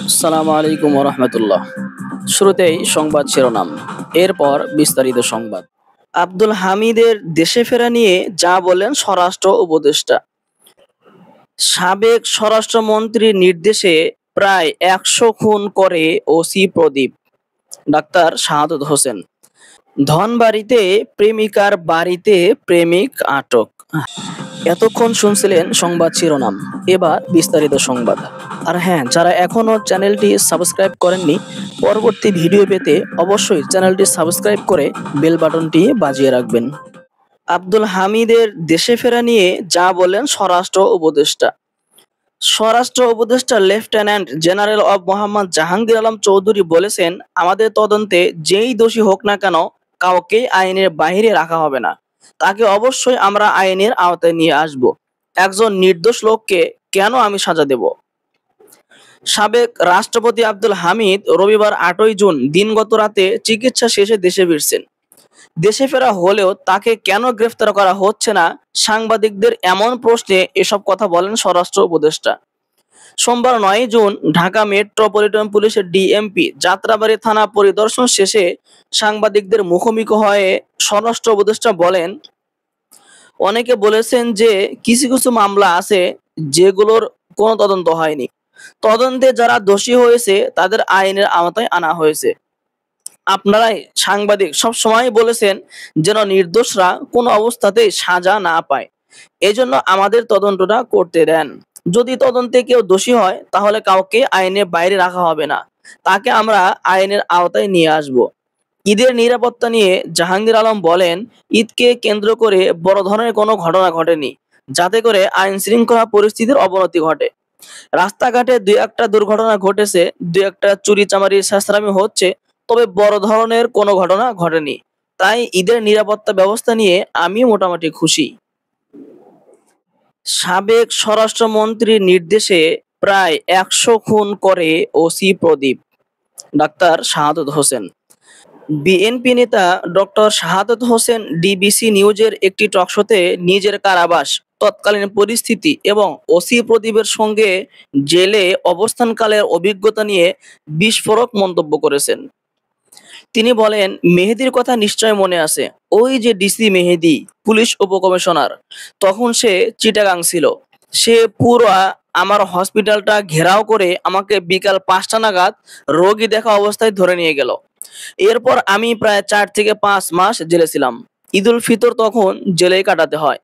আসসালামু আলাইকুম রহমতুল্লাহ। শুরুতেই সংবাদ শিরোনাম, এরপর বিস্তারিত সংবাদ। আব্দুল হামিদের দেশে ফেরা নিয়ে যা বলেন স্বরাষ্ট্র উপদেষ্টা। সাবেক স্বরাষ্ট্রমন্ত্রীর নির্দেশে প্রায় ১০০ খুন করে ওসি প্রদীপ। ডাক্তার শাহাদত হোসেন। ধনবাড়িতে প্রেমিকার বাড়িতে প্রেমিক আটক। এতক্ষণ শুনছিলেন সংবাদ শিরোনাম, এবার বিস্তারিত সংবাদ। আর হ্যাঁ, যারা এখনো চ্যানেলটি সাবস্ক্রাইব করেননি, পরবর্তী ভিডিও পেতে অবশ্যই চ্যানেলটি সাবস্ক্রাইব করে বেল বাটনটি বাজিয়ে রাখবেন। আব্দুল হামিদের দেশে ফেরা নিয়ে যা বলেন স্বরাষ্ট্র উপদেষ্টা। স্বরাষ্ট্র উপদেষ্টা lieutenant general of Mohammad Jahangir Alam Chowdhury বলেছেন, আমাদের তদন্তে যেই দোষী হোক না কেন, কাউকেই আইনের বাইরে রাখা হবে না। তাকে অবশ্যই আমরা আইনের আওতায় নিয়ে আসব। একজন নির্দোষ লোককে কেন আমি সাজা দেব? সাবেক রাষ্ট্রপতি আব্দুল হামিদ রবিবার ৮ই জুন দিনগত রাতে চিকিৎসা শেষে দেশে ফিরছেন। দেশে ফেরা হলেও তাকে কেন গ্রেফতার করা হচ্ছে না, সাংবাদিকদের এমন প্রশ্নে এসব কথা বলেন স্বরাষ্ট্র উপদেষ্টা। সোমবার ৯ জুন ঢাকা মেট্রোপলিটন পুলিশের ডিএমপি যাত্রাবাড়ী থানা পরিদর্শন শেষে সাংবাদিকদের মুখোমুখি হয়ে স্বরাষ্ট্র উপদেষ্টা বলেন, অনেকে বলেছেন যে কিছু কিছু মামলা আছে যেগুলোর কোনো তদন্ত হয়নি। তদন্তে যারা দোষী হয়েছে তাদের আইনের আওতায় আনা হয়েছে। আপনারাই সাংবাদিক সব সময় বলেছেন যেন নির্দোষরা কোনো অবস্থাতেই সাজা না পায়। এজন্য আমাদের তদন্তটা করতে দেন। যদি তদন্তে কেউ দোষী হয় তাহলে কাউকে আইনের বাইরে রাখা হবে না, তাকে আমরা আইনের আওতায় নিয়ে আসব। ঈদের নিরাপত্তা নিয়ে জাহাঙ্গীর আলম বলেন, ঈদকে কেন্দ্র করে বড় ধরনের কোনো ঘটনা ঘটেনি, যাতে করে আইন শৃঙ্খলা পরিস্থিতির অবনতি ঘটে। রাস্তাঘাটে দুই একটা দুর্ঘটনা ঘটেছে, দুই একটা চুরি চামারি ছেঁচড়ামি হচ্ছে, তবে বড় ধরনের কোনো ঘটনা ঘটেনি। তাই ঈদের নিরাপত্তা ব্যবস্থা নিয়ে আমি মোটামুটি খুশি। সাবেক স্বরাষ্ট্রমন্ত্রীর নির্দেশে প্রায় ১০০ খুন করে ওসি প্রদীপ। ডাক্তার শাহাদত হোসেন। বিএনপি নেতা ডক্টর শাহাদত হোসেন ডিবিসি নিউজের একটি টকশোতে নিজের কারাবাস, তৎকালীন পরিস্থিতি এবং ওসি প্রদীপের সঙ্গে জেলে অবস্থানকালের অভিজ্ঞতা নিয়ে বিস্ফোরক মন্তব্য করেছেন। তিনি বলেন, মেহেদীর কথা নিশ্চয় মনে আছে। ওই যে ডিসি মেহেদী, পুলিশ উপকমিশনার, তখন সে চিটাগাং ছিল। সে পুরো আমার হসপিটালটা ঘেরাও করে আমাকে বিকাল ৫টা নাগাদ রোগী দেখা অবস্থায় ধরে নিয়ে গেল। এরপর আমি প্রায় ৪ থেকে ৫ মাস জেলে ছিলাম। ঈদুল ফিতর তখন জেলেই কাটাতে হয়।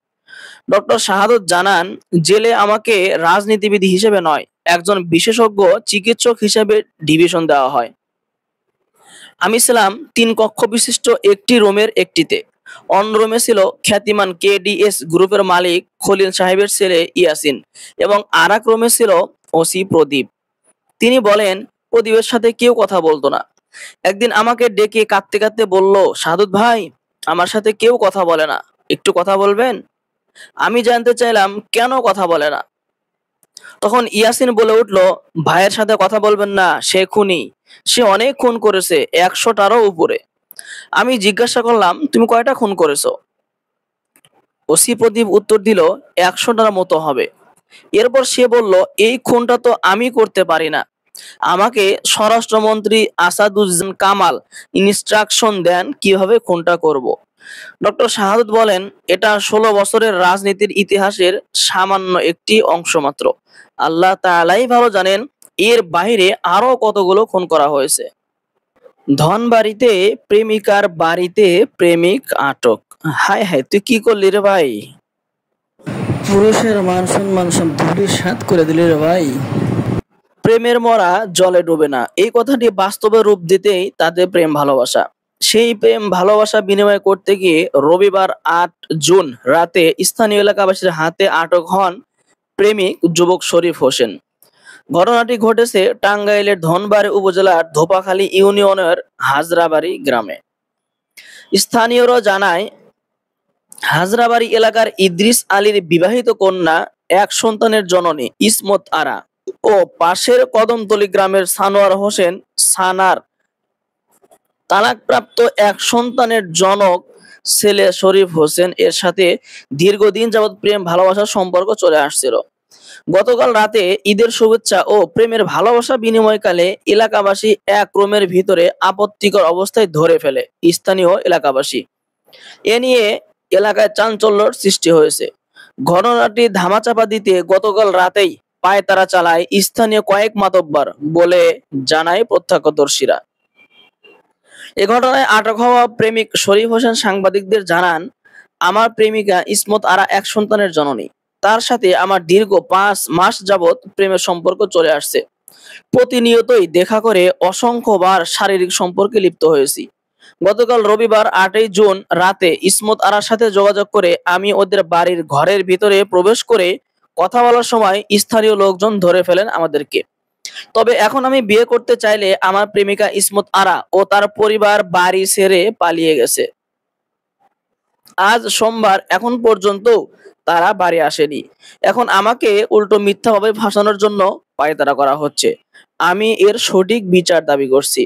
ডক্টর শাহাদত জানান, জেলে আমাকে রাজনীতিবিদ হিসেবে নয়, একজন বিশেষজ্ঞ চিকিৎসক হিসেবে ডিভিশন দেওয়া হয়। আমি ছিলাম ৩ কক্ষ বিশিষ্ট একটি রুমের একটিতে। অন্য রুমে ছিল খ্যাতিমান কেডিএস গ্রুপের মালিক খলিল সাহেবের ছেলে ইয়াসিন এবং আর এক রুমে ছিল ওসি প্রদীপ। তিনি বলেন, প্রদীপের সাথে কেউ কথা বলতো না। একদিন আমাকে ডেকে কাঁদতে কাঁদতে বলল, শাহাদত ভাই, আমার সাথে কেউ কথা বলে না, একটু কথা বলবেন? আমি জানতে চাইলাম কেন কথা বলে না। তখন ইয়াসিন বলে উঠল, ভাইয়ের সাথে কথা বলবেন না, সে খুনি, সে অনেক খুন করেছে, ১০০টারও উপরে। আমি জিজ্ঞাসা করলাম, তুমি কয়টা খুন করেছো? ওসি প্রদীপ উত্তর দিল, ১০০টার মতো হবে। এরপর সে বলল, এই খুনটা তো আমি করতে পারি না, আমাকে স্বরাষ্ট্রমন্ত্রী আসাদুজ্জামান কামাল ইনস্ট্রাকশন দেন কিভাবে খুনটা করব। ডক্টর শাহাদত বলেন, এটা ১৬ বছরের রাজনীতির ইতিহাসের সামান্য একটি অংশ মাত্র। আল্লাহ তাআলাই ভালো জানেন এর বাইরে আরো কতগুলো খুন করা হয়েছে। ধনবাড়িতে প্রেমিকার বাড়িতে প্রেমিক আটক। হায় হায়, তুই কি করলি রে ভাই? পুরুষের মান সম্মান সব ধূলিসাৎ করে দিলি রে ভাই। প্রেমের মরা জলে ডোবে না, এই কথাটি বাস্তবে রূপ দিতেই তাদের প্রেম ভালোবাসা। সেই প্রেম ভালোবাসা বিনিময় করতে গিয়ে রবিবার ৮ জুন রাতে স্থানীয় এলাকাবাসীর হাতে আটক হন প্রেমিক যুবক শরীফ হোসেন। ঘটনাটি ঘটেছে টাঙ্গাইলের ধনবাড়ী উপজেলার ধোপাখালী ইউনিয়নের হাজরাবাড়ি গ্রামে। স্থানীয়রা জানায়, হাজরাবাড়ি এলাকার ইদ্রিস আলীর বিবাহিত কন্যা, এক সন্তানের জননী ইসমত আরা ও পাশের কদমতলী গ্রামের সানোয়ার হোসেন সানার তালাকপ্রাপ্ত এক সন্তানের জনক ছেলে শরীফ হোসেন এর সাথে দীর্ঘদিন যাবৎ প্রেম ভালোবাসার সম্পর্ক চলে আসছিল। গতকাল রাতে ঈদের শুভেচ্ছা ও প্রেমের ভালোবাসা বিনিময়কালে এলাকাবাসী এক রুমের ভিতরে আপত্তিকর অবস্থায় ধরে ফেলে স্থানীয় এলাকাবাসী। এ নিয়ে এলাকায় চাঞ্চল্যর সৃষ্টি হয়েছে। ঘটনাটি ধামাচাপা দিতে গতকাল রাতেই পায়তারা চালায় স্থানীয় কয়েক মাতব্বর বলে জানায় প্রত্যক্ষদর্শীরা। এ ঘটনায় আটক হওয়া প্রেমিক শরীফ হোসেন সাংবাদিকদের জানান, আমার প্রেমিকা ইসমত আরা এক সন্তানের জননী। তার সাথে আমার দীর্ঘ 5 মাস যাবৎ প্রেমের সম্পর্ক চলে আসছে। প্রতিনিয়তই দেখা করে অসংখ্যবার শারীরিক সম্পর্কে লিপ্ত হয়েছি। গতকাল রবিবার 8ই জুন রাতে ইসমত আরার সাথে যোগাযোগ করে আমি ওদের বাড়ির ঘরের ভিতরে প্রবেশ করে কথা বলার সময় স্থানীয় লোকজন ধরে ফেলেন আমাদেরকে। তবে এখন আমি বিয়ে করতে চাইলে আমার প্রেমিকা ইসমত আরা ও তার পরিবার বাড়ি ছেড়ে পালিয়ে গেছে। আজ সোমবার এখন পর্যন্ত তারা বাড়ি আসেনি। এখন আমাকে উল্টো মিথ্যাভাবে ফাঁসানোর জন্য পায়তারা করা হচ্ছে। আমি এর সঠিক বিচার দাবি করছি।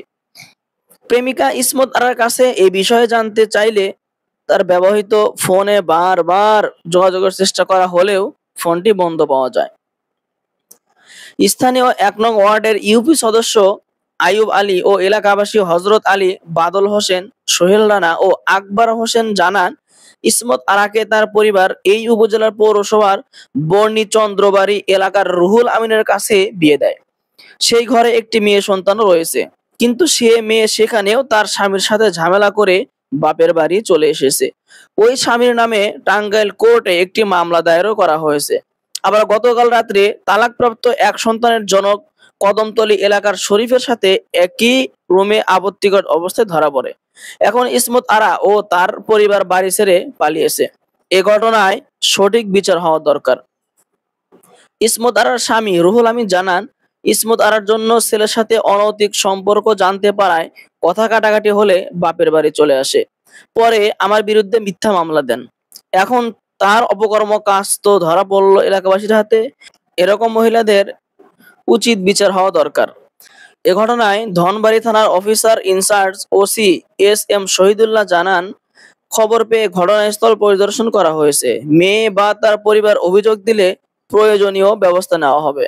প্রেমিকা ইসমত আরার কাছে এই বিষয়ে জানতে চাইলে তার ব্যবহৃত ফোনে বারবার যোগাযোগের চেষ্টা করা হলেও ফোনটি বন্ধ পাওয়া যায়। স্থানীয় 1 নং ওয়ার্ডের ইউপি সদস্য আইয়ুব আলী ও এলাকাবাসী হযরত আলী, বাদল হোসেন, সোহেল রানা ও আকবর হোসেন জানান, ইসমত আরাকে তার পরিবার এই উপজেলার পৌরসভার বর্ণিচন্দ্রবাড়ি এলাকার রুহুল আমিনের কাছে বিয়ে দেয়। সেই ঘরে একটি মেয়ে সন্তানও রয়েছে, কিন্তু সে মেয়ে সেখানেও তার স্বামীর সাথে ঝামেলা করে বাপের বাড়ি চলে এসেছে। ওই স্বামীর নামে টাঙ্গাইল কোর্টে একটি মামলা দায়েরও করা হয়েছে। আবার গতকাল রাত্রে তালাকপ্রাপ্ত এক সন্তানের জনক কদমতলী এলাকার শরীফের সাথে একই রুমে আপত্তিকর অবস্থায় ধরা পড়ে। এখন ইসমত আরা ও তার পরিবার বাড়ি ছেড়ে পালিয়েছে। এ ঘটনায় সঠিক বিচার হওয়া দরকার। ইসমত আরার স্বামী রুহুল আমিন জানান, ইসমত আরার জন্য ছেলের সাথে অনৈতিক সম্পর্ক জানতে পারায় কথা কাটাকাটি হলে বাপের বাড়ি চলে আসে। পরে আমার বিরুদ্ধে মিথ্যা মামলা দেন। এখন তার অপকর্ম কাজ তো ধরা পড়ল এলাকাবাসীর হাতে। এরকম মহিলাদের উচিত বিচার হওয়া দরকার। এ ঘটনায় ধনবাড়ী থানার officer in charge OC S M. Shahidullah জানান, খবর পেয়ে ঘটনাস্থল পরিদর্শন করা হয়েছে। মেয়ে বা তার পরিবার অভিযোগ দিলে প্রয়োজনীয় ব্যবস্থা নেওয়া হবে।